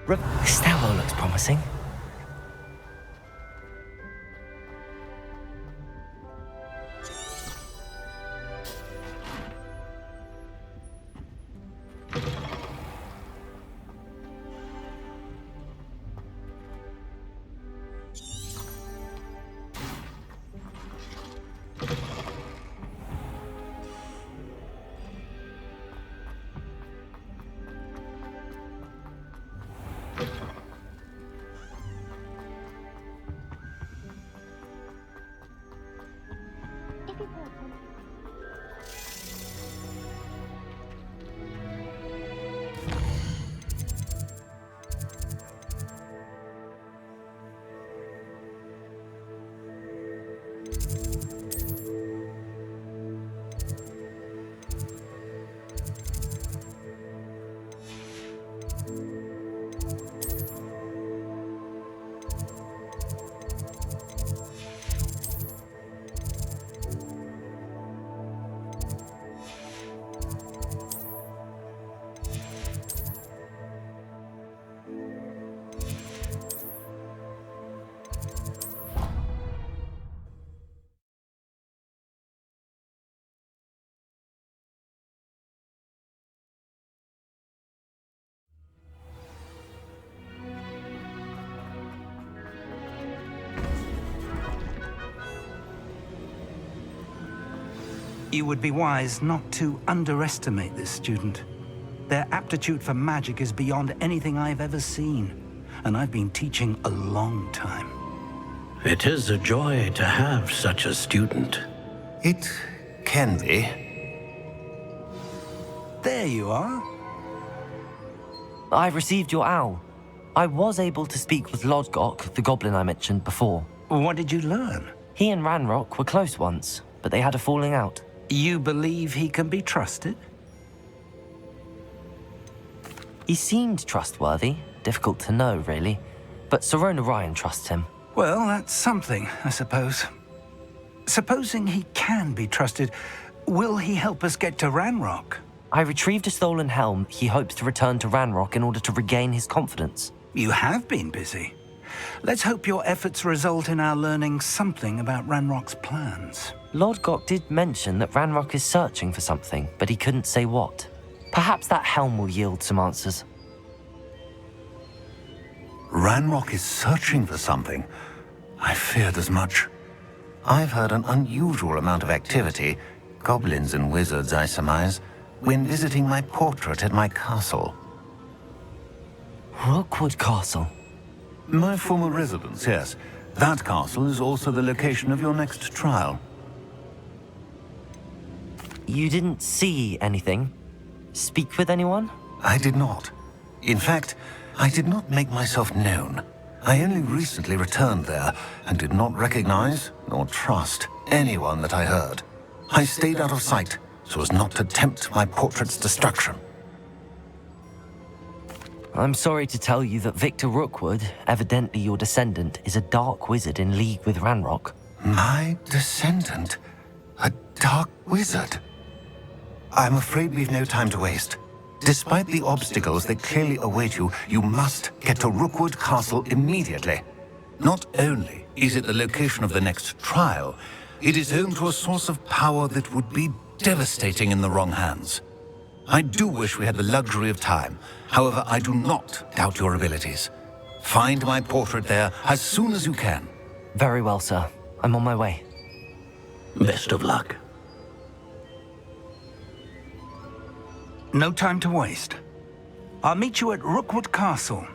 This stairwell looks promising. You would be wise not to underestimate this student. Their aptitude for magic is beyond anything I've ever seen, and I've been teaching a long time. It is a joy to have such a student. It can be. There you are. I've received your owl. I was able to speak with Lodgok, the goblin I mentioned before. What did you learn? He and Ranrock were close once, but they had a falling out. You believe he can be trusted? He seemed trustworthy. Difficult to know, really. But Sirona Ryan trusts him. Well, that's something, I suppose. Supposing he can be trusted, will he help us get to Ranrock? I retrieved a stolen helm he hopes to return to Ranrock in order to regain his confidence. You have been busy. Let's hope your efforts result in our learning something about Ranrock's plans. Lodgok did mention that Ranrock is searching for something, but he couldn't say what. Perhaps that helm will yield some answers. Ranrock is searching for something. I feared as much. I've heard an unusual amount of activity, goblins and wizards, I surmise, when visiting my portrait at my castle. Rookwood Castle? My former residence, yes. That castle is also the location of your next trial. You didn't see anything? Speak with anyone? I did not. In fact, I did not make myself known. I only recently returned there and did not recognize nor trust anyone that I heard. I stayed out of sight so as not to tempt my portrait's destruction. I'm sorry to tell you that Victor Rookwood, evidently your descendant, is a dark wizard in league with Ranrock. My descendant? A dark wizard? I'm afraid we've no time to waste. Despite the obstacles that clearly await you, you must get to Rookwood Castle immediately. Not only is it the location of the next trial, it is home to a source of power that would be devastating in the wrong hands. I do wish we had the luxury of time. However, I do not doubt your abilities. Find my portrait there as soon as you can. Very well, sir. I'm on my way. Best of luck. No time to waste. I'll meet you at Rookwood Castle.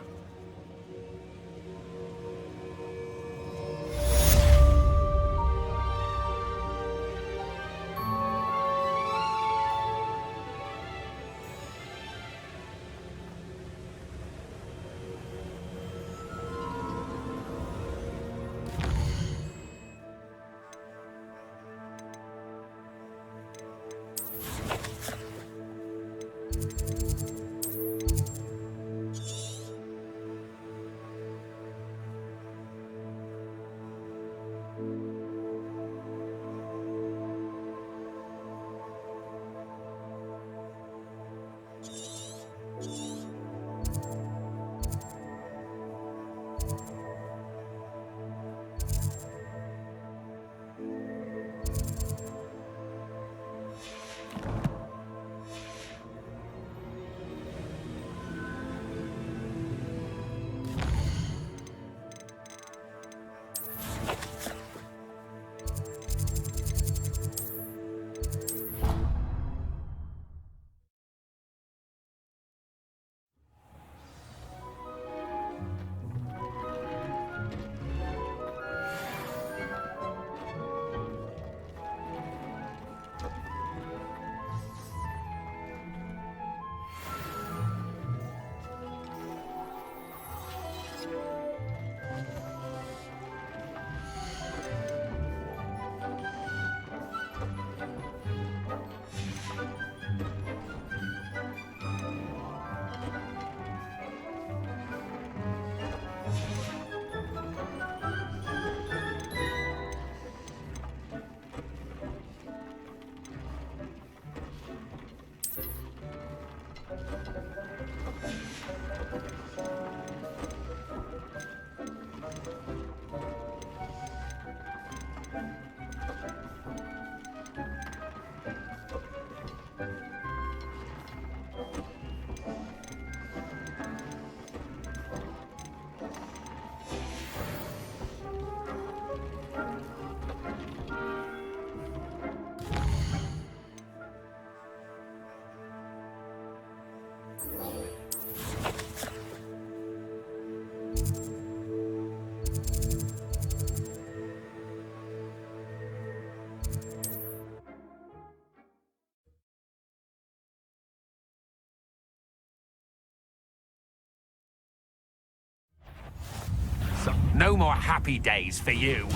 No more happy days for you.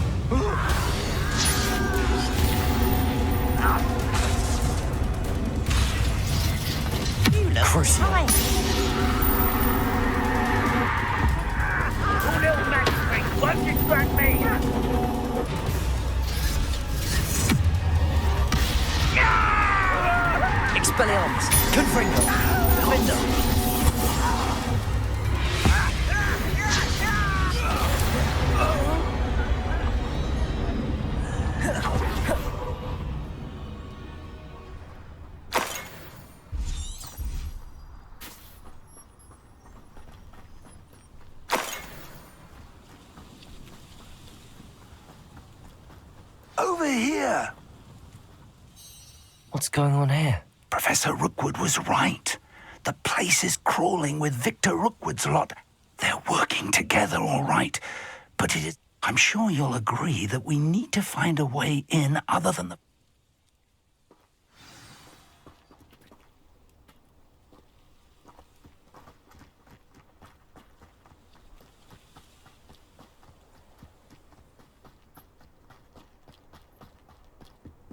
You look fine. Oh, little magic, won't distract me! Expelliarmus! Confringo! Defender! Over here! What's going on here? Professor Rookwood was right. The place is crawling with Victor Rookwood's lot. They're working together, all right. But it is... I'm sure you'll agree that we need to find a way in other than the...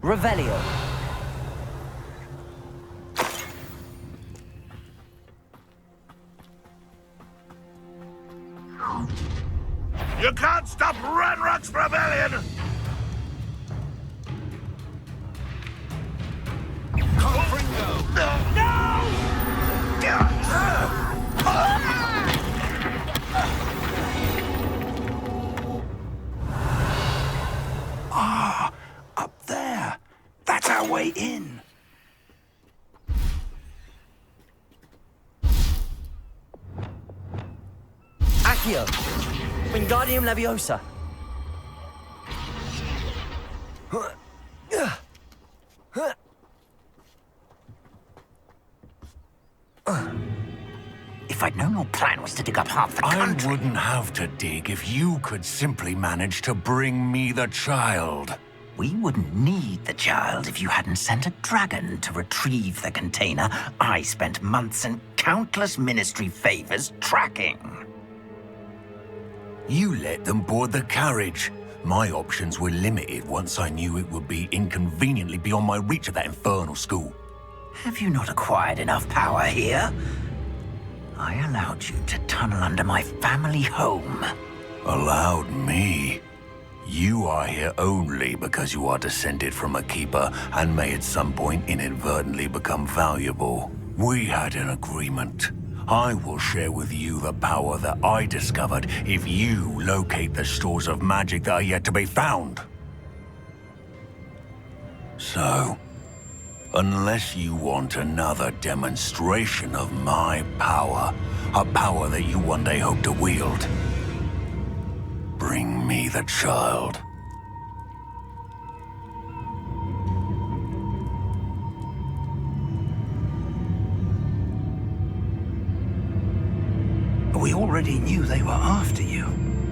Revelio. You can't stop Ranrock's rebellion! Confringo! Ah, up there. That's our way in. Accio. Wingardium Leviosa. If I'd known your plan was to dig up half the country... I wouldn't have to dig if you could simply manage to bring me the child. We wouldn't need the child if you hadn't sent a dragon to retrieve the container I spent months and countless ministry favors tracking. You let them board the carriage. My options were limited once I knew it would be inconveniently beyond my reach at that infernal school. Have you not acquired enough power here? I allowed you to tunnel under my family home. Allowed me? You are here only because you are descended from a keeper and may at some point inadvertently become valuable. We had an agreement. I will share with you the power that I discovered if you locate the stores of magic that are yet to be found. So, unless you want another demonstration of my power, a power that you one day hope to wield, bring me the child. We already knew they were after you,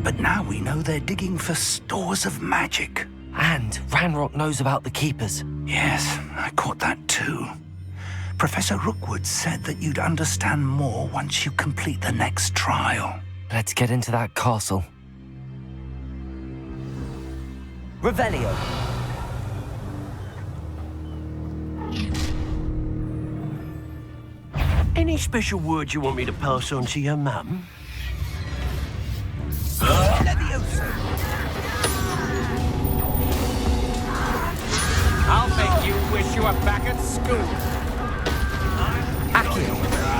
but now we know they're digging for stores of magic. And Ranrock knows about the Keepers. Yes, I caught that too. Professor Rookwood said that you'd understand more once you complete the next trial. Let's get into that castle. Revelio. Any special words you want me to pass on to your mum? I'll make you wish you were back at school. Accio.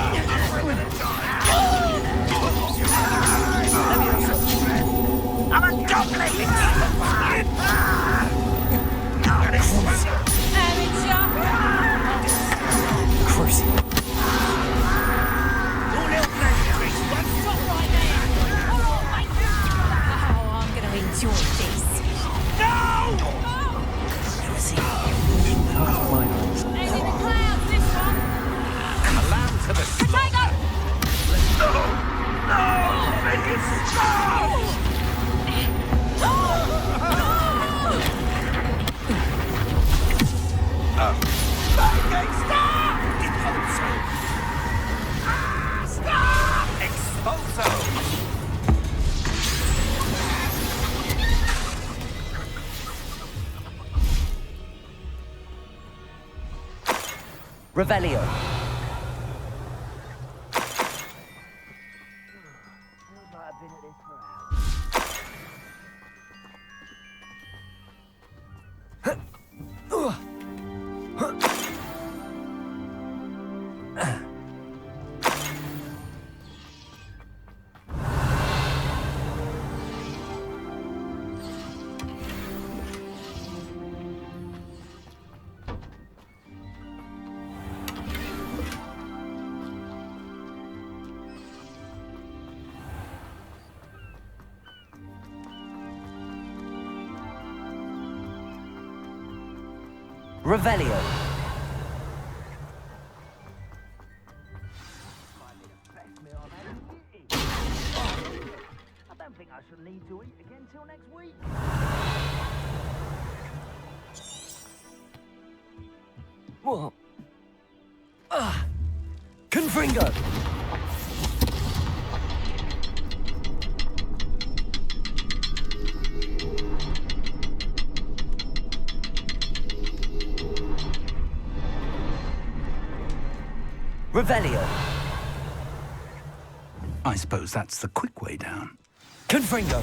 Revelio. Revelio. I don't think I shall need to eat again till next week. What? Confringo. Revelio. I suppose that's the quick way down. Confringo.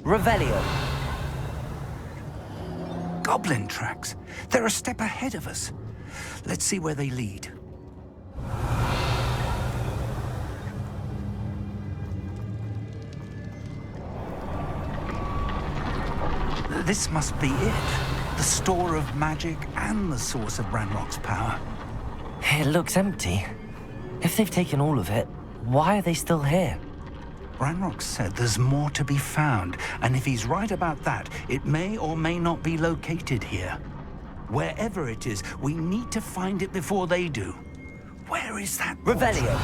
Revelio. Goblin tracks. They're a step ahead of us. Let's see where they lead. This must be it. The store of magic and the source of Ranrock's power. It looks empty. If they've taken all of it, why are they still here? Ranrock said there's more to be found, and if he's right about that, it may or may not be located here. Wherever it is, we need to find it before they do. Where is that Revelio.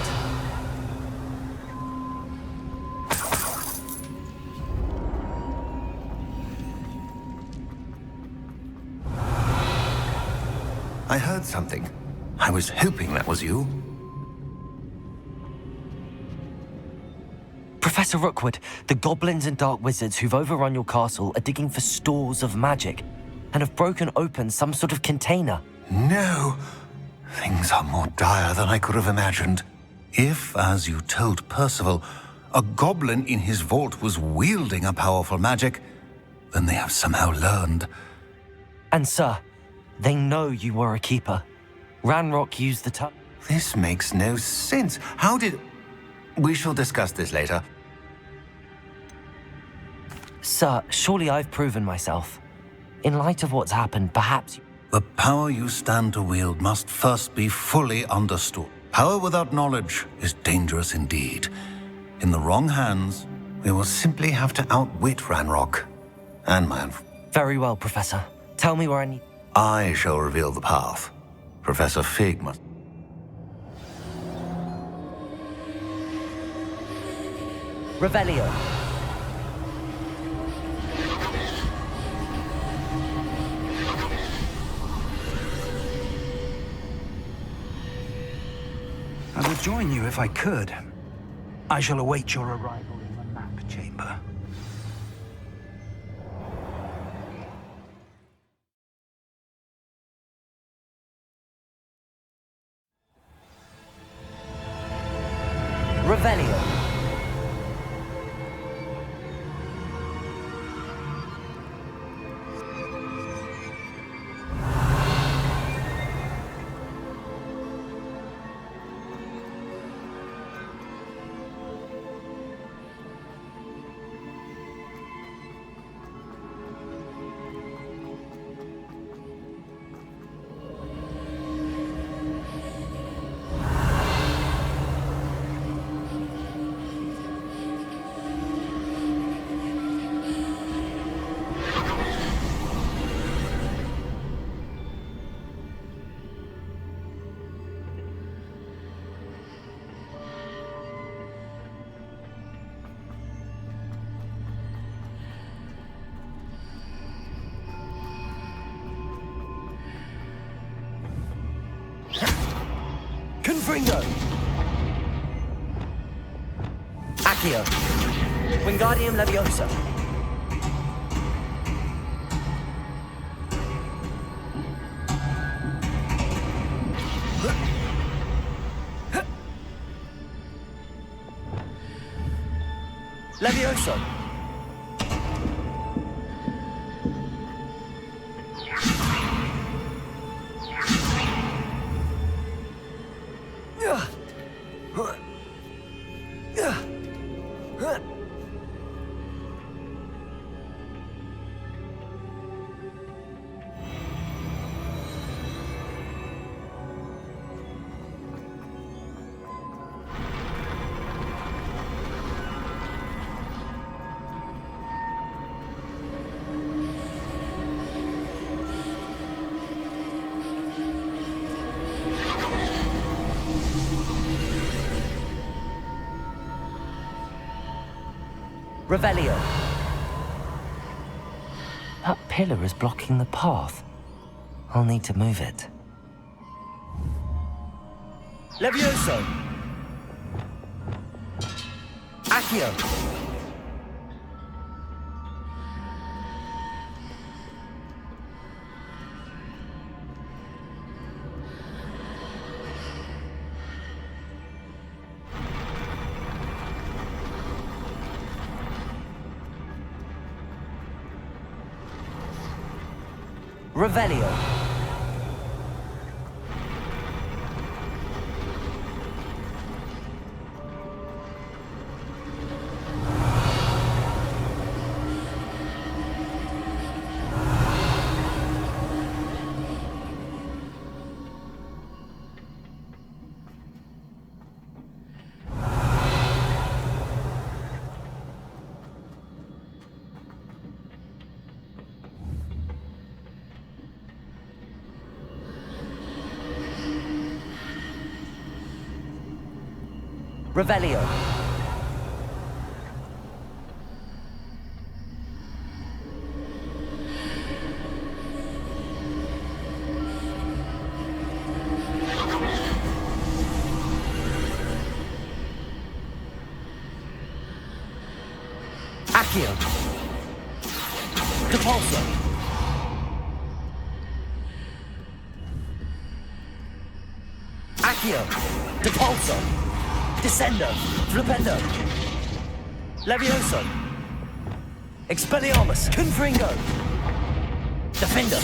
I heard something. I was hoping that was you. Professor Rookwood, the goblins and dark wizards who've overrun your castle are digging for stores of magic and have broken open some sort of container. No. Things are more dire than I could have imagined. If, as you told Percival, a goblin in his vault was wielding a powerful magic, then they have somehow learned. And sir, they know you were a keeper. Ranrock used the term. This makes no sense. How did... We shall discuss this later. Sir, surely I've proven myself. In light of what's happened, perhaps... The power you stand to wield must first be fully understood. Power without knowledge is dangerous indeed. In the wrong hands, we will simply have to outwit Ranrock. And my... Very well, Professor. Tell me where I need... I shall reveal the path. Professor Fig must... Revelio. I would join you if I could. I shall await your arrival in the map chamber. Revelio. Confringo! Accio! Wingardium Leviosa! Levioso! Revelio. That pillar is blocking the path. I'll need to move it. Levioso! Accio! Revelio. Revelio. Accio. Depulso. Accio. Depulso. Descendo, Flipendo, Levioso, Expelliarmus, Confringo, Defender.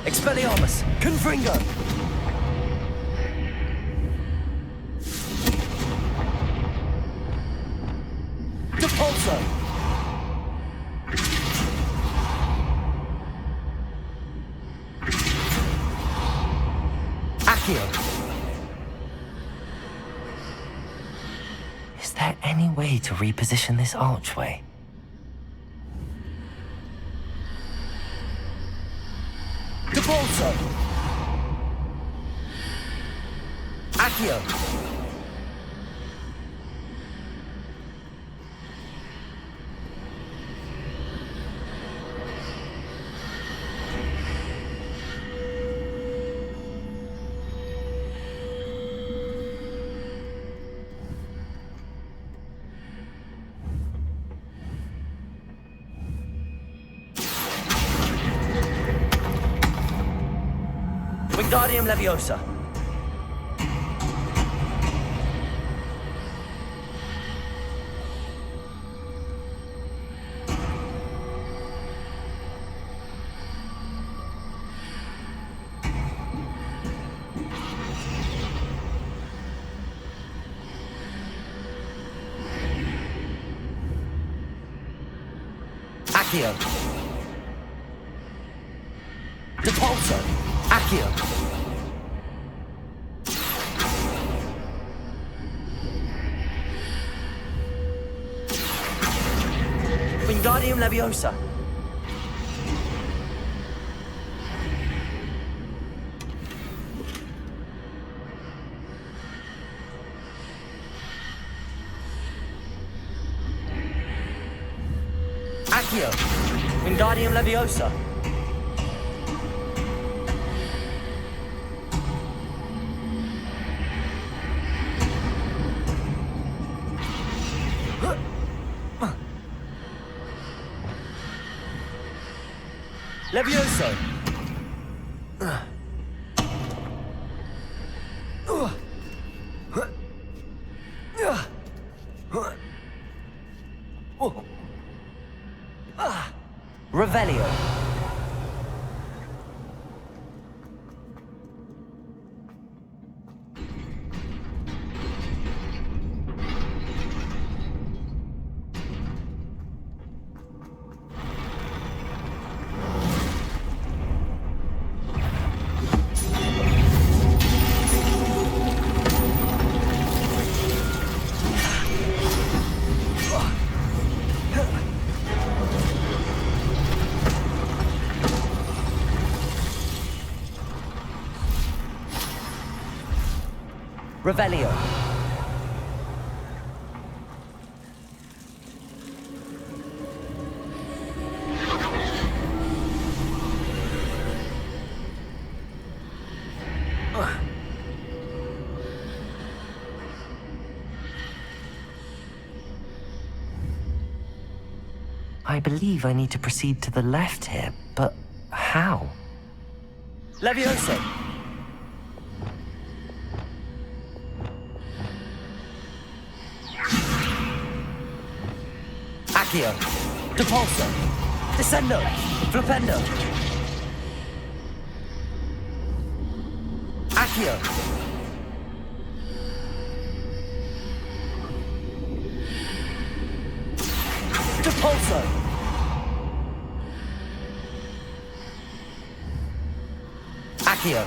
Expelliarmus, Confringo! Depulso! Accio! Is there any way to reposition this archway? Depulso! Accio! Wingardium Leviosa. Accio. Depulso. Accio. Wingardium Leviosa. Accio. Wingardium Leviosa. Levioso. Revelio. Revelio. I believe I need to proceed to the left here, but how? Levioso. Accio. Depulso. Descendo. Flipendo. Accio. Depulso. Accio.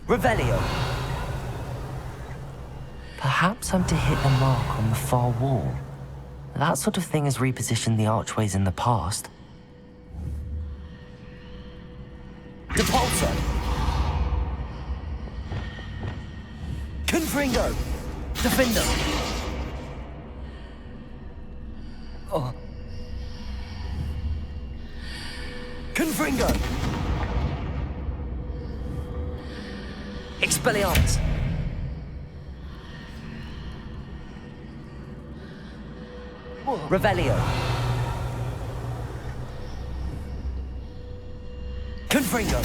Revelio. Perhaps I'm to hit the mark on the far wall. That sort of thing has repositioned the archways in the past. Depulso. Confringo. Defender. Oh. Confringo. Expelliarmus. Revelio. Confringo.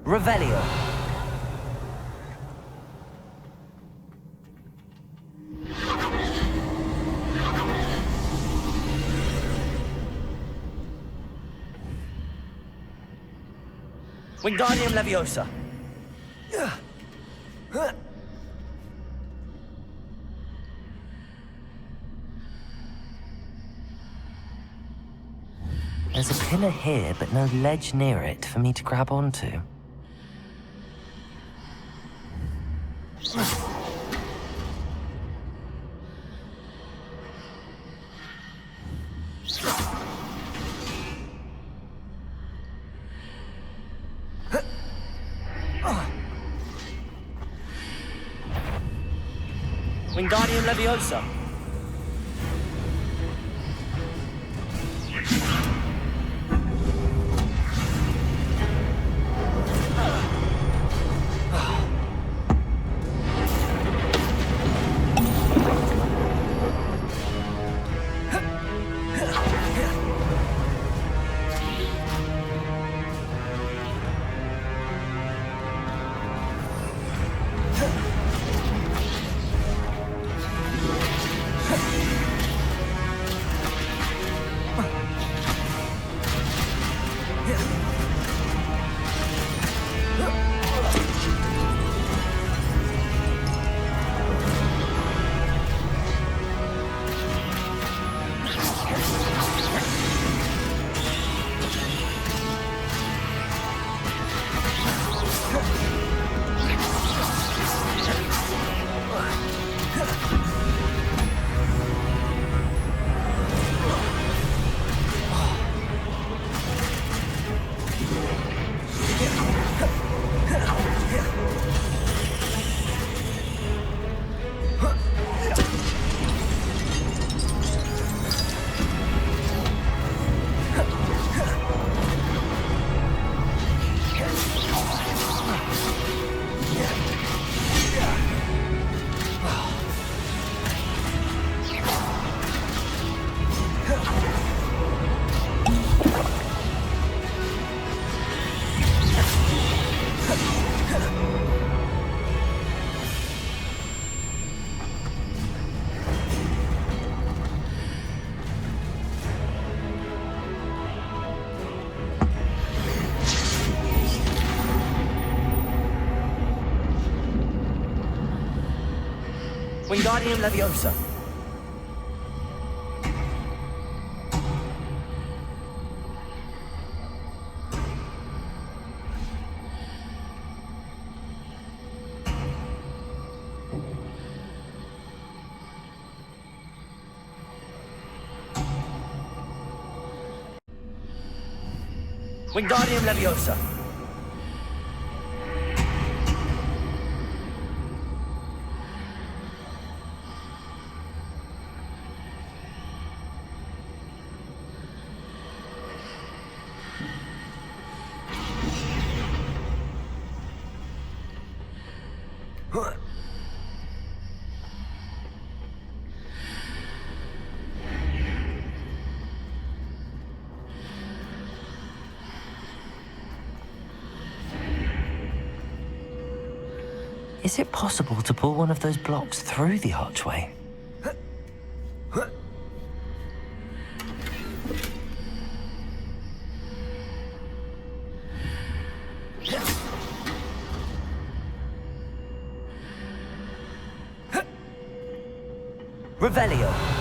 Revelio. Wingardium Leviosa. There's a pillar here, but no ledge near it for me to grab onto. Wingardium Leviosa. Wingardium Leviosa. Wingardium Leviosa. Is it possible to pull one of those blocks through the archway? Revelio.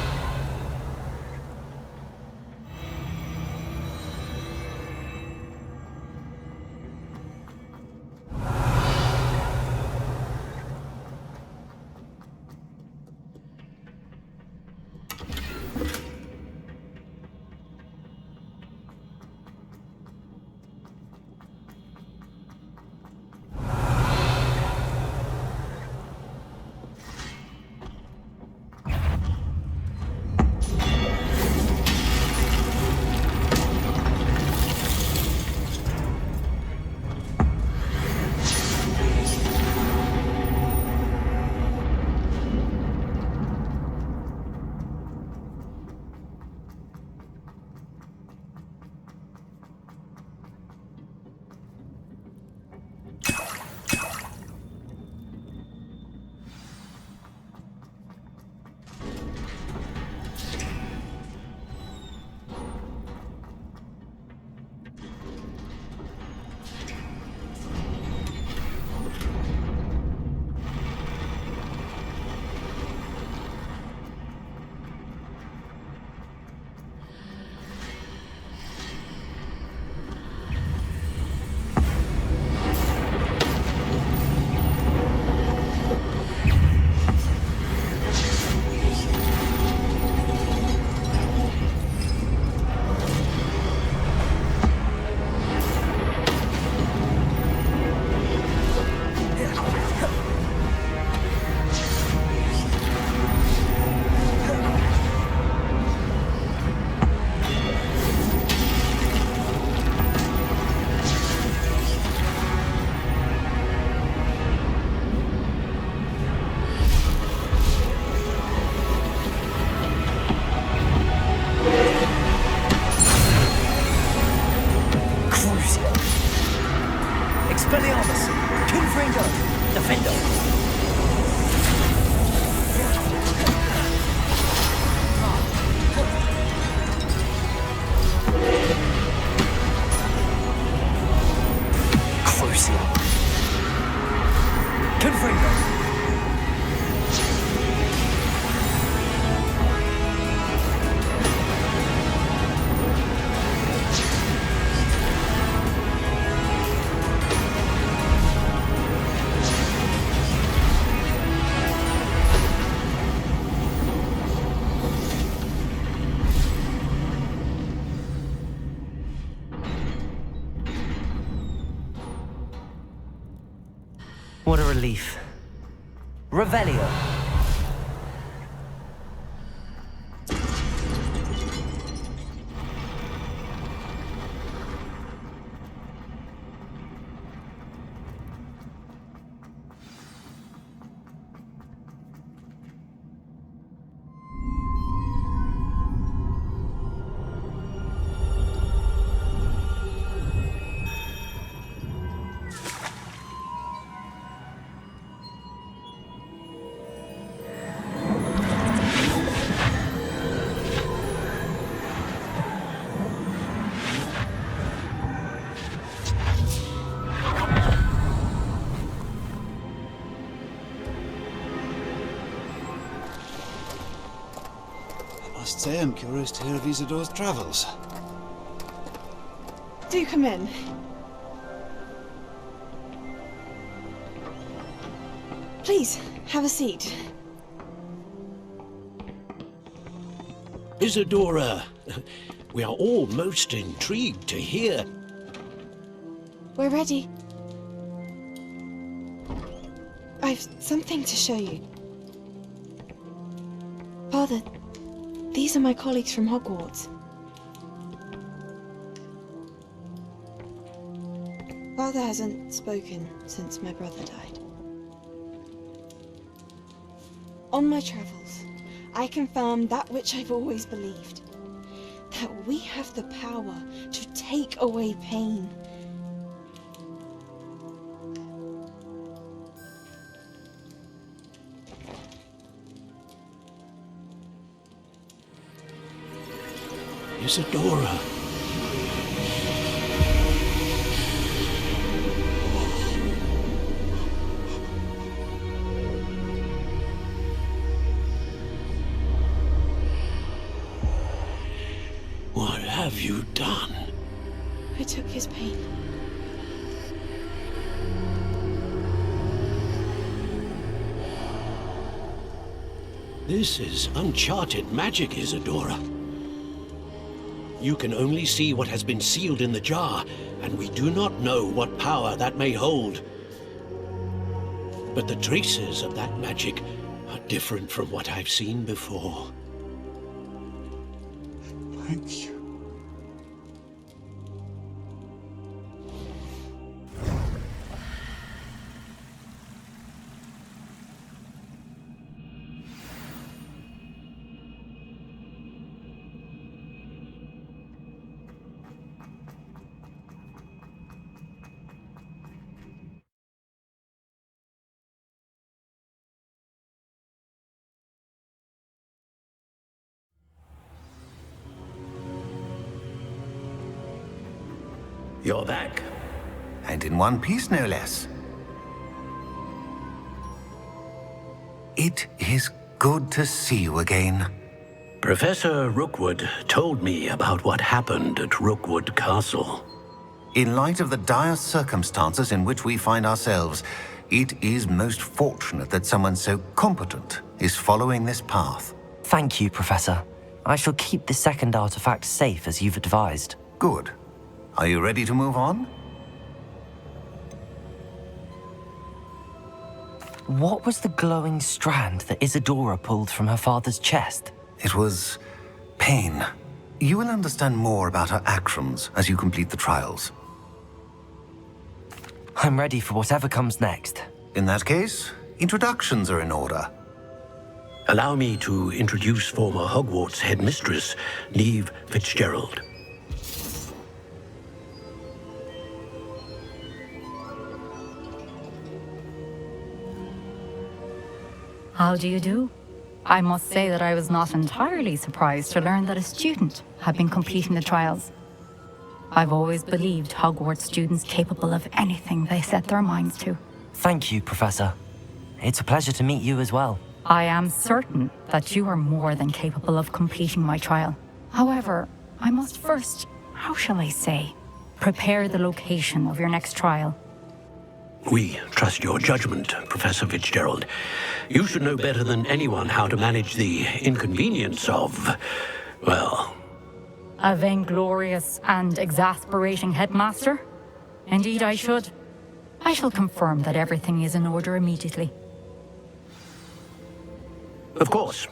What a relief. Revelio. must say I'm curious to hear of Isadore's travels. Do come in. Please, have a seat. Isadora, we are all most intrigued to hear. We're ready. I've something to show you. Father, these are my colleagues from Hogwarts. Father hasn't spoken since my brother died. On my travels, I confirmed that which I've always believed. That we have the power to take away pain. Isadora. What have you done? I took his pain. This is uncharted magic, Isadora. You can only see what has been sealed in the jar, and we do not know what power that may hold. But the traces of that magic are different from what I've seen before. Thank you. You're back. And in one piece, no less. It is good to see you again. Professor Rookwood told me about what happened at Rookwood Castle. In light of the dire circumstances in which we find ourselves, it is most fortunate that someone so competent is following this path. Thank you, Professor. I shall keep the second artifact safe as you've advised. Good. Are you ready to move on? What was the glowing strand that Isadora pulled from her father's chest? It was pain. You will understand more about her actions as you complete the trials. I'm ready for whatever comes next. In that case, introductions are in order. Allow me to introduce former Hogwarts headmistress, Neve Fitzgerald. How do you do? I must say that I was not entirely surprised to learn that a student had been completing the trials. I've always believed Hogwarts students capable of anything they set their minds to. Thank you, Professor. It's a pleasure to meet you as well. I am certain that you are more than capable of completing my trial. However, I must first, how shall I say, prepare the location of your next trial. We trust your judgment, Professor Fitzgerald. You should know better than anyone how to manage the inconvenience of, well... A vainglorious and exasperating headmaster? Indeed I should. I shall confirm that everything is in order immediately. Of course.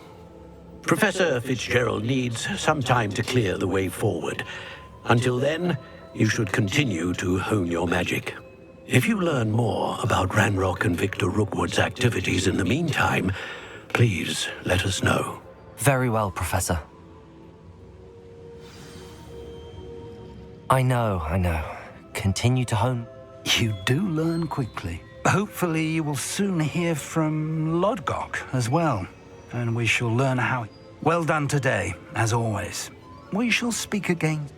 Professor Fitzgerald needs some time to clear the way forward. Until then, you should continue to hone your magic. If you learn more about Ranrock and Victor Rookwood's activities in the meantime, please let us know. Very well, Professor. I know. Continue to hone. You do learn quickly. Hopefully you will soon hear from Lodgok as well, and we shall learn how... Well done today, as always. We shall speak again.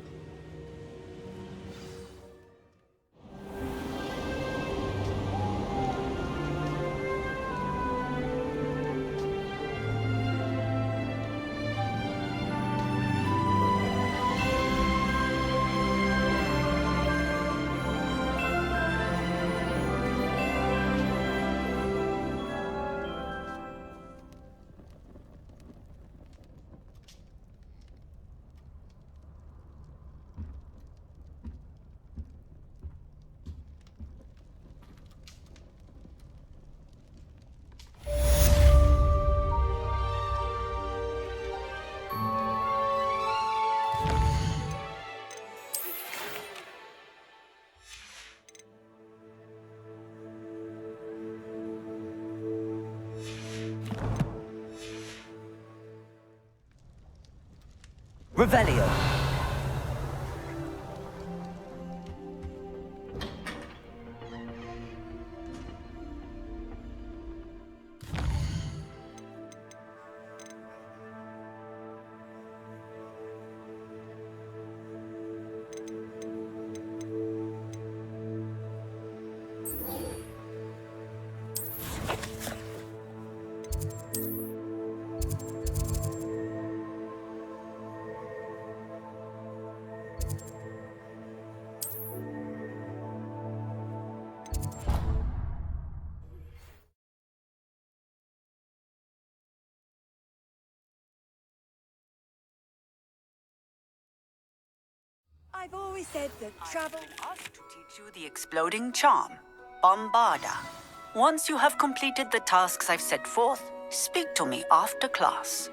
Revelio. I've always said that travel... I've been asked to teach you the exploding charm, Bombarda. Once you have completed the tasks I've set forth, speak to me after class.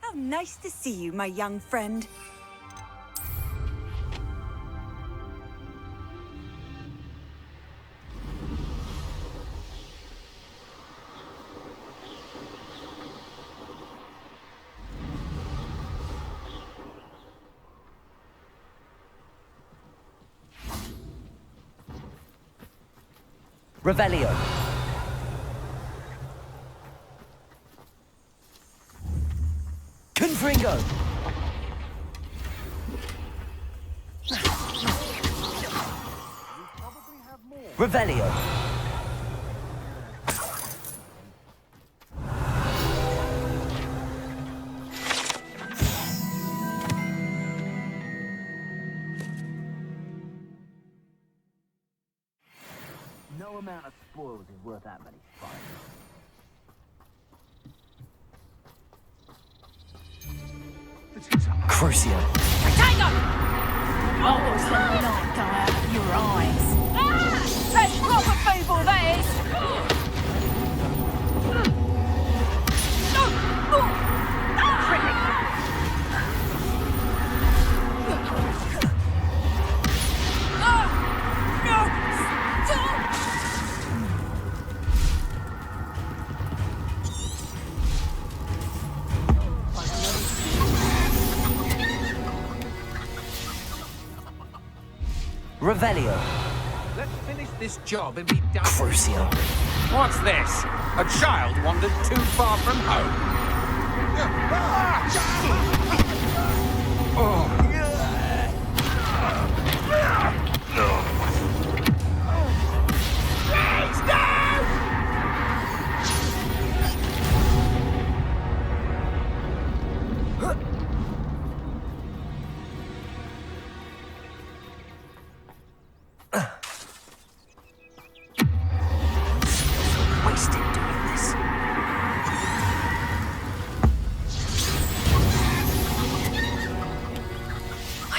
How nice to see you, my young friend. Revelio. Confringo. Revelio. No amount of spoils is worth that many spies. Crucio. Tango! Almost let the light go out of your eyes. Ah! That's proper feeble, that is! Revelio. Let's finish this job and be done. Crucio. What's this? A child wandered too far from home. Oh.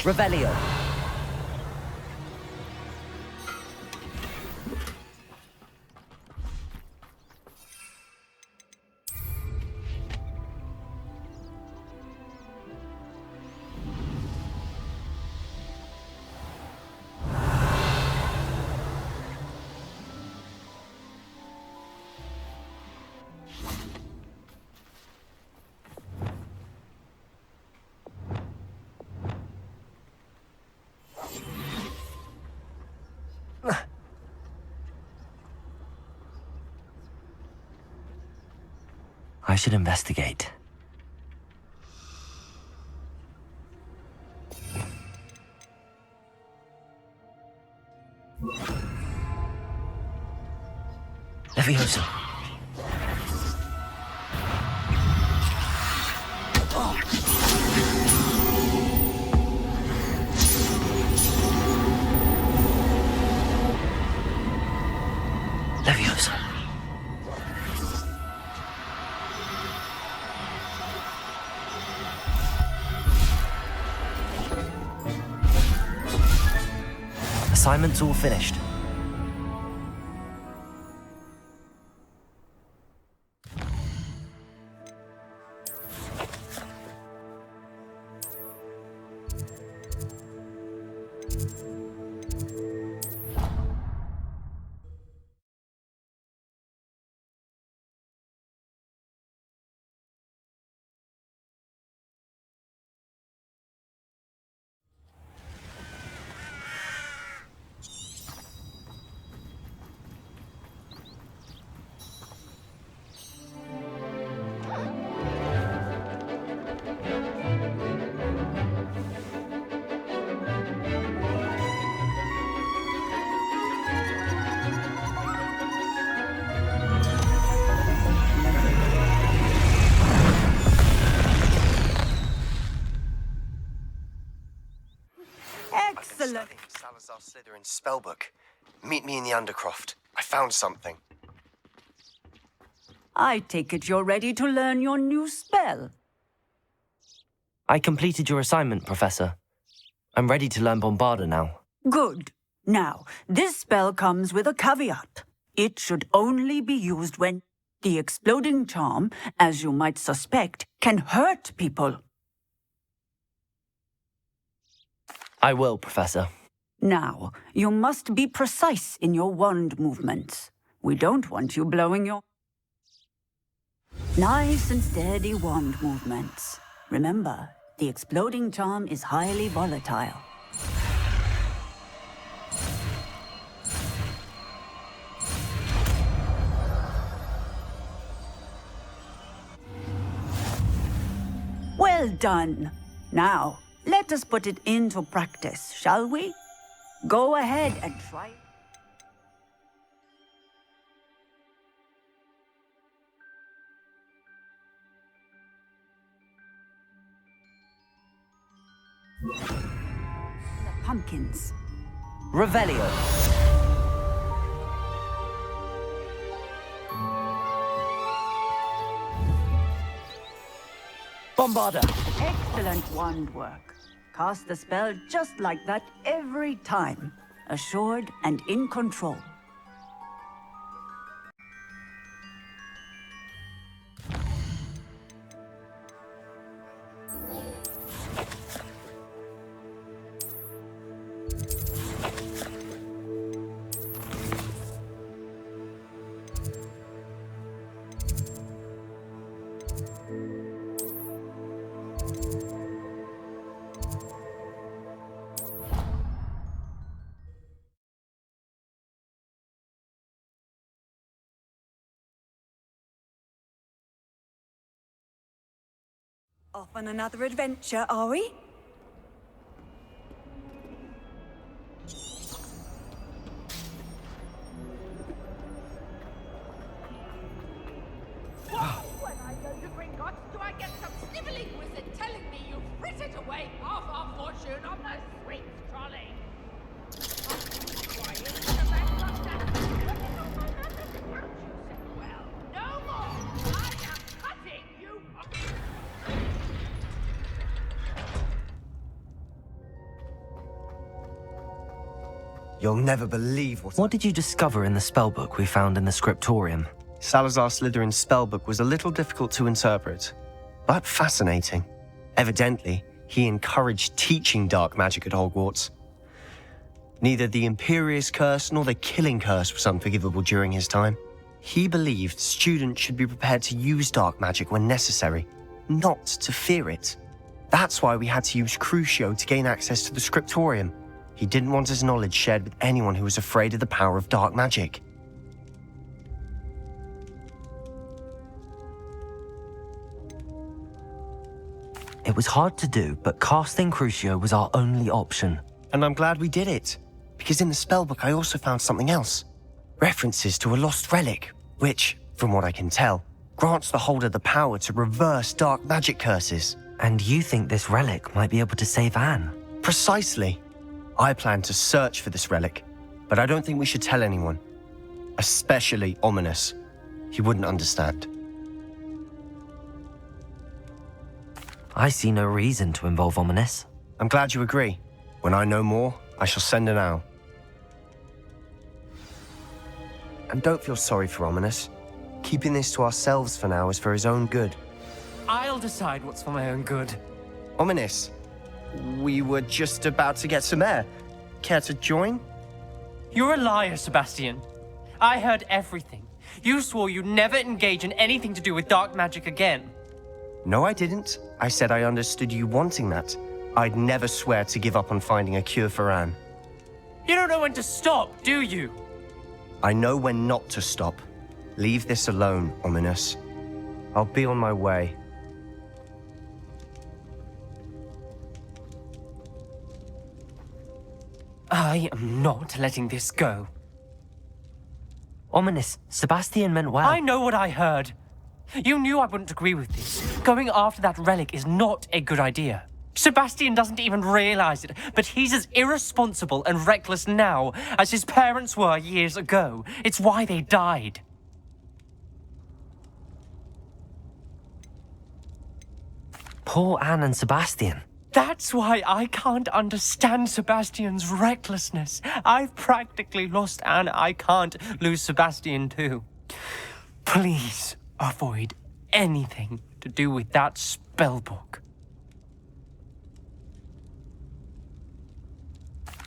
Revelio. I should investigate. Leviosa. Leviosa. Assignment's all finished. Excellent. Salazar Slytherin's spellbook. Meet me in the Undercroft. I found something. I take it you're ready to learn your new spell. I completed your assignment, Professor. I'm ready to learn Bombarda now. Good. Now, this spell comes with a caveat. It should only be used when the exploding charm, as you might suspect, can hurt people. I will, Professor. Now, you must be precise in your wand movements. We don't want you blowing your... Nice and steady wand movements. Remember, the exploding charm is highly volatile. Well done. Now, let us put it into practice, shall we? Go ahead and try. The pumpkins. Revelio. Bombarda. Excellent wand work. Cast the spell just like that every time. Assured and in control. Off on another adventure, are we? When I go to Gringotts, do I get some snivelling wizard telling me you've frittered away half our fortune on the sweets trolley? Why is the bankrupt well, no more! I am cutting you off! You'll never believe What did you discover in the spellbook we found in the scriptorium? Salazar Slytherin's spellbook was a little difficult to interpret, but fascinating. Evidently, he encouraged teaching dark magic at Hogwarts. Neither the Imperious Curse nor the Killing Curse was unforgivable during his time. He believed students should be prepared to use dark magic when necessary, not to fear it. That's why we had to use Crucio to gain access to the scriptorium. He didn't want his knowledge shared with anyone who was afraid of the power of dark magic. It was hard to do, but casting Crucio was our only option. And I'm glad we did it. because in the spellbook I also found something else. References to a lost relic, which, from what I can tell, grants the holder the power to reverse dark magic curses. And you think this relic might be able to save Anne? Precisely. I plan to search for this relic, but I don't think we should tell anyone. Especially Ominous. He wouldn't understand. I see no reason to involve Ominous. I'm glad you agree. When I know more, I shall send an owl. And don't feel sorry for Ominous. Keeping this to ourselves for now is for his own good. I'll decide what's for my own good. Ominous, we were just about to get some air. Care to join? You're a liar, Sebastian. I heard everything. You swore you'd never engage in anything to do with dark magic again. No, I didn't. I said I understood you wanting that. I'd never swear to give up on finding a cure for Anne. You don't know when to stop, do you? I know when not to stop. Leave this alone, Ominous. I'll be on my way. I am not letting this go. Ominous, Sebastian meant well. I know what I heard. You knew I wouldn't agree with this. Going after that relic is not a good idea. Sebastian doesn't even realize it, but he's as irresponsible and reckless now as his parents were years ago. It's why they died. Poor Anne and Sebastian. That's why I can't understand Sebastian's recklessness. I've practically lost Anne. I can't lose Sebastian too. Please avoid anything to do with that spellbook.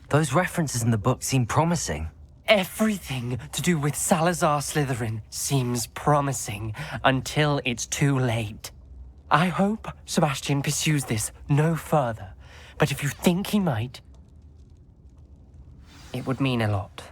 Those references in the book seem promising. Everything to do with Salazar Slytherin seems promising until it's too late. I hope Sebastian pursues this no further, but if you think he might, it would mean a lot.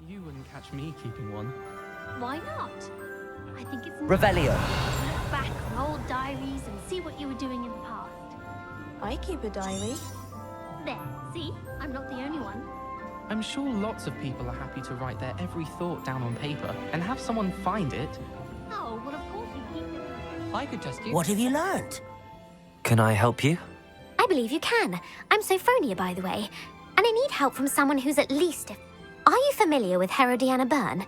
You wouldn't catch me keeping one. Why not? I think it's Revelio. Look back on old diaries and see what you were doing in the past. I keep a diary. There, see? I'm not the only one. I'm sure lots of people are happy to write their every thought down on paper and have someone find it. Oh, well, of course you keep it. I could just use... What have you learned? Can I help you? I believe you can. I'm Sophronia, by the way, and I need help from someone who's at least... Are you familiar with Herodiana Byrne?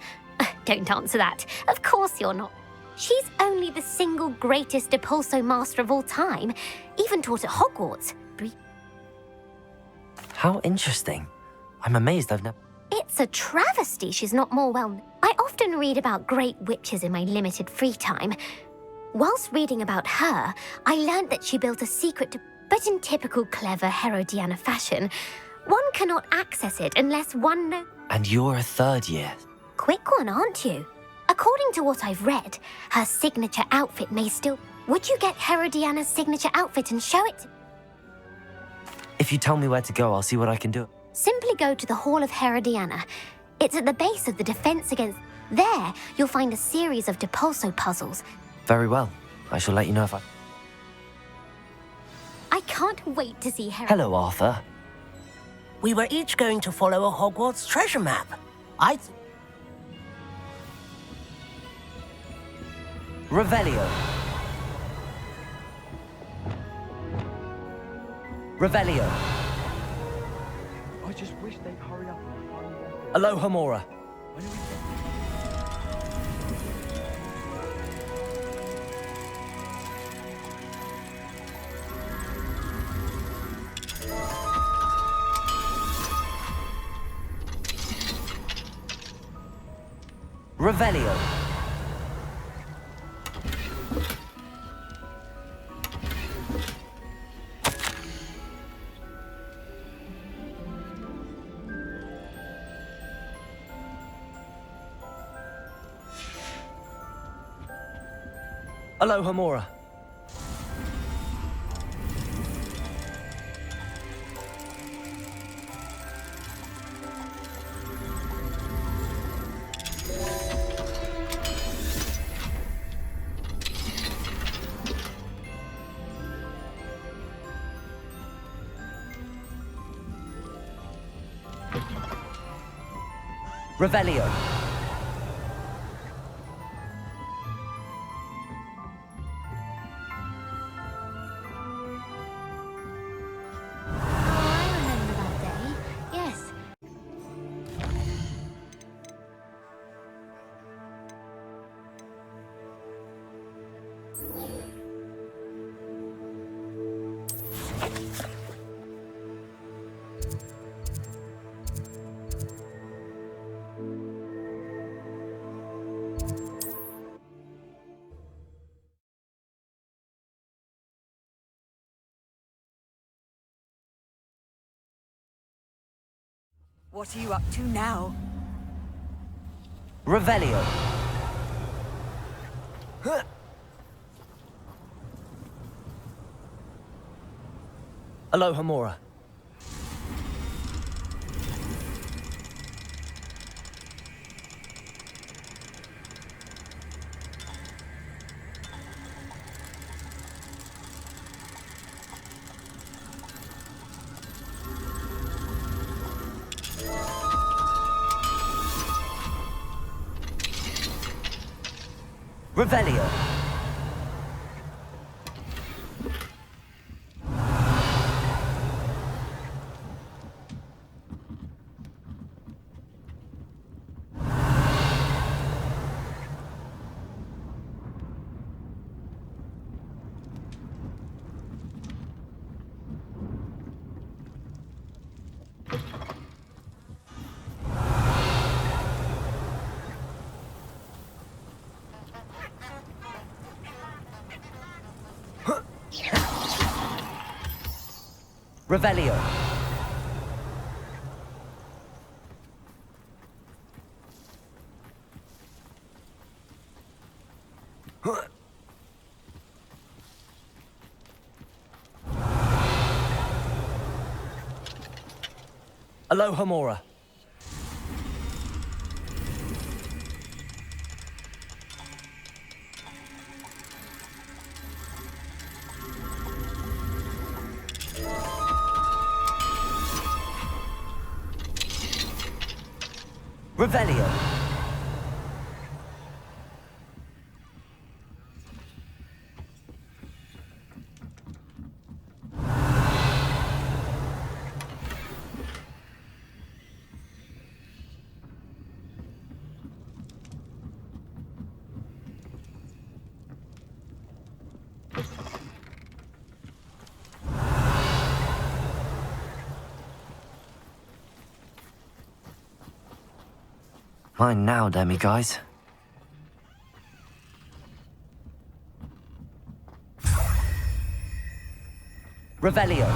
Don't answer that. Of course you're not. She's only the single greatest Depulso master of all time, even taught at Hogwarts. How interesting. I'm amazed I've never... It's a travesty she's not more well... I often read about great witches in my limited free time. Whilst reading about her, I learned that she built a secret... But in typical clever Herodiana fashion, one cannot access it unless one knows... And you're a third year. Quick one, aren't you? According to what I've read, her signature outfit may still... Would you get Herodiana's signature outfit and show it? If you tell me where to go, I'll see what I can do. Simply go to the Hall of Herodiana. It's at the base of the Defense Against... There, you'll find a series of Depulso puzzles. Very well. I shall let you know if I... I can't wait to see Hello, Arthur. We were each going to follow a Hogwarts treasure map. Revelio. Revelio. I just wish they'd hurry up and find me. Alohomora. Revelio. Aloha Mora. Revelio. What are you up to now? Revelio. Aloha Mora. Revelio. Revelio. Aloha Mora. Revelio. Mine now, demi-guys. Revelio.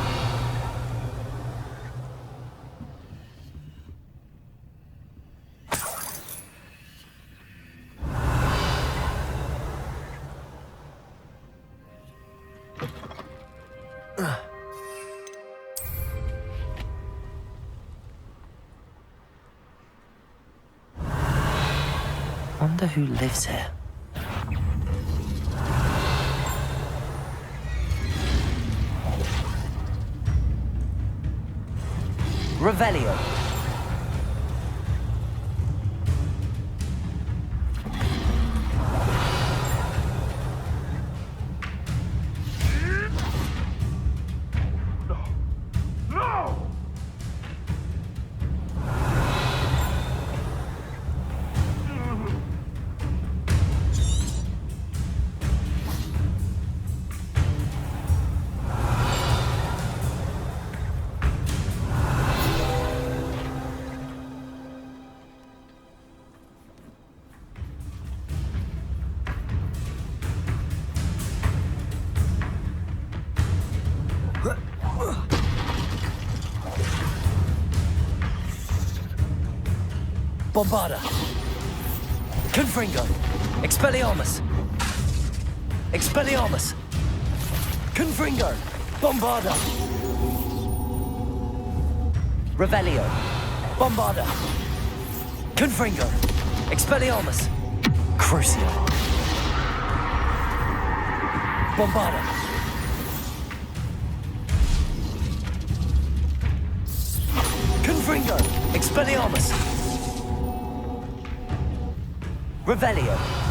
Wonder who lives here. Revelio. Bombarda. Confringo. Expelliarmus. Expelliarmus! Confringo! Bombarda! Revelio! Bombarda! Confringo! Expelliarmus! Crucio! Bombarda! Confringo! Expelliarmus! Revelio!